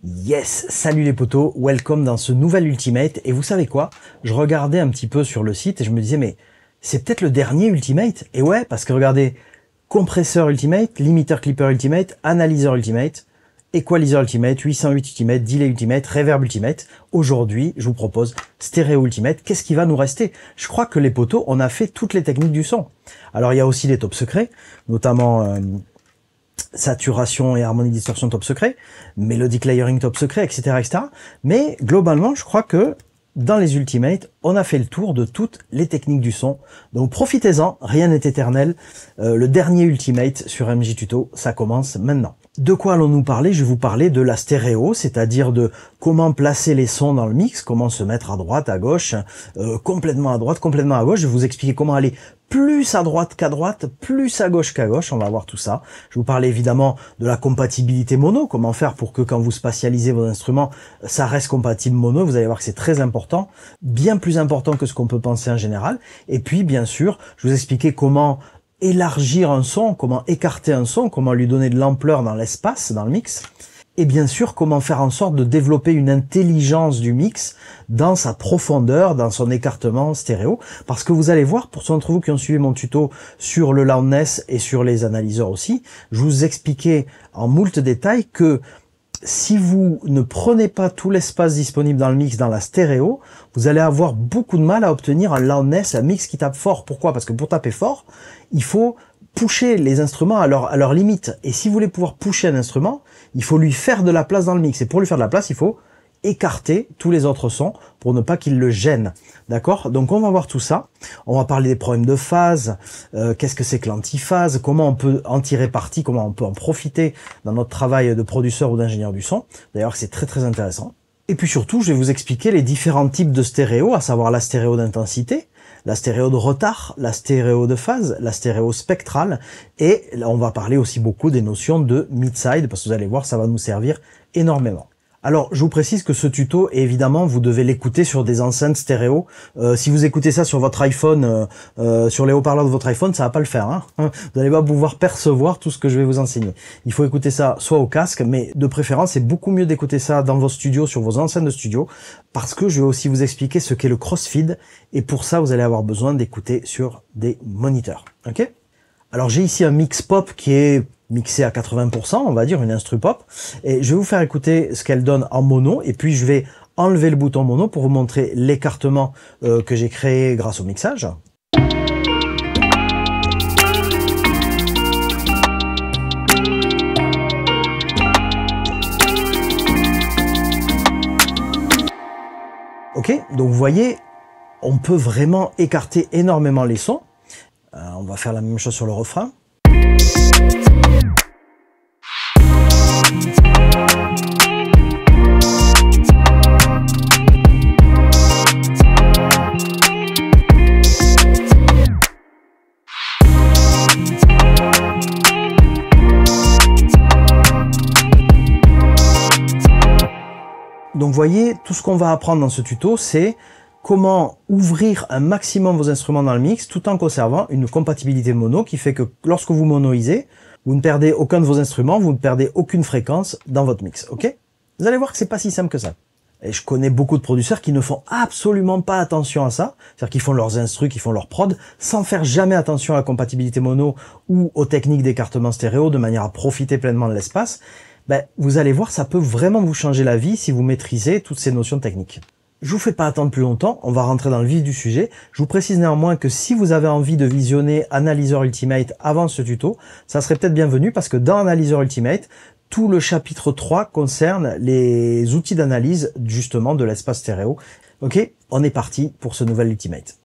Yes, salut les potos, welcome dans ce nouvel Ultimate. Et vous savez quoi? Je regardais un petit peu sur le site et je me disais, mais c'est peut-être le dernier Ultimate. Et ouais, parce que regardez, compresseur Ultimate, limiter clipper Ultimate, analyseur Ultimate, equalizer Ultimate, 808 Ultimate, delay Ultimate, reverb Ultimate. Aujourd'hui, je vous propose stéréo Ultimate. Qu'est-ce qui va nous rester? Je crois que les potos, on a fait toutes les techniques du son. Alors il y a aussi les top secrets, notamment saturation et harmonie distorsion top secret, melodic layering top secret, etc., etc. Mais globalement, je crois que dans les Ultimates, on a fait le tour de toutes les techniques du son. Donc profitez-en, rien n'est éternel. Le dernier Ultimate sur MJ Tuto, ça commence maintenant. De quoi allons-nous parler? Je vais vous parler de la stéréo, c'est-à-dire de comment placer les sons dans le mix, comment se mettre à droite, à gauche, complètement à droite, complètement à gauche. Je vais vous expliquer comment aller plus à droite qu'à droite, plus à gauche qu'à gauche, on va voir tout ça. Je vais vous parler évidemment de la compatibilité mono, comment faire pour que quand vous spatialisez vos instruments, ça reste compatible mono. Vous allez voir que c'est très important, bien plus important que ce qu'on peut penser en général. Et puis bien sûr, je vais vous expliquer comment élargir un son, comment écarter un son, comment lui donner de l'ampleur dans l'espace, dans le mix. Et bien sûr, comment faire en sorte de développer une intelligence du mix dans sa profondeur, dans son écartement stéréo. Parce que vous allez voir, pour ceux d'entre vous qui ont suivi mon tuto sur le loudness et sur les analyseurs aussi, je vous expliquais en moult détails que si vous ne prenez pas tout l'espace disponible dans le mix, dans la stéréo, vous allez avoir beaucoup de mal à obtenir un loudness, un mix qui tape fort. Pourquoi? Parce que pour taper fort, il faut pusher les instruments à leur limite. Et si vous voulez pouvoir pusher un instrument, il faut lui faire de la place dans le mix. Et pour lui faire de la place, il faut écarter tous les autres sons pour ne pas qu'ils le gênent. D'accord? Donc on va voir tout ça. On va parler des problèmes de phase, qu'est-ce que c'est que l'antiphase, comment on peut en tirer parti, comment on peut en profiter dans notre travail de producteur ou d'ingénieur du son. D'ailleurs, c'est très très intéressant. Et puis surtout, je vais vous expliquer les différents types de stéréo, à savoir la stéréo d'intensité, la stéréo de retard, la stéréo de phase, la stéréo spectrale, et là, on va parler aussi beaucoup des notions de mid-side, parce que vous allez voir, ça va nous servir énormément. Alors, je vous précise que ce tuto, évidemment, vous devez l'écouter sur des enceintes stéréo. Si vous écoutez ça sur votre iPhone, sur les haut-parleurs de votre iPhone, ça va pas le faire. Hein. Vous n'allez pas pouvoir percevoir tout ce que je vais vous enseigner. Il faut écouter ça soit au casque, mais de préférence, c'est beaucoup mieux d'écouter ça dans vos studios, sur vos enceintes de studio, parce que je vais aussi vous expliquer ce qu'est le crossfeed, et pour ça, vous allez avoir besoin d'écouter sur des moniteurs. Ok? Alors, j'ai ici un mix pop qui est mixé à 80%, on va dire, une instru pop, et je vais vous faire écouter ce qu'elle donne en mono, et puis je vais enlever le bouton mono pour vous montrer l'écartement que j'ai créé grâce au mixage. Ok, donc vous voyez, on peut vraiment écarter énormément les sons. On va faire la même chose sur le refrain. Donc vous voyez, tout ce qu'on va apprendre dans ce tuto, c'est comment ouvrir un maximum vos instruments dans le mix tout en conservant une compatibilité mono qui fait que lorsque vous monoisez, vous ne perdez aucun de vos instruments, vous ne perdez aucune fréquence dans votre mix, ok? Vous allez voir que c'est pas si simple que ça. Et je connais beaucoup de producteurs qui ne font absolument pas attention à ça, c'est-à-dire qu'ils font leurs instrus, qu'ils font leur prod, sans faire jamais attention à la compatibilité mono ou aux techniques d'écartement stéréo de manière à profiter pleinement de l'espace. Ben, vous allez voir, ça peut vraiment vous changer la vie si vous maîtrisez toutes ces notions techniques. Je vous fais pas attendre plus longtemps, on va rentrer dans le vif du sujet. Je vous précise néanmoins que si vous avez envie de visionner Analyzer Ultimate avant ce tuto, ça serait peut-être bienvenu parce que dans Analyzer Ultimate, tout le chapitre 3 concerne les outils d'analyse justement de l'espace stéréo. Ok, on est parti pour ce nouvel Ultimate.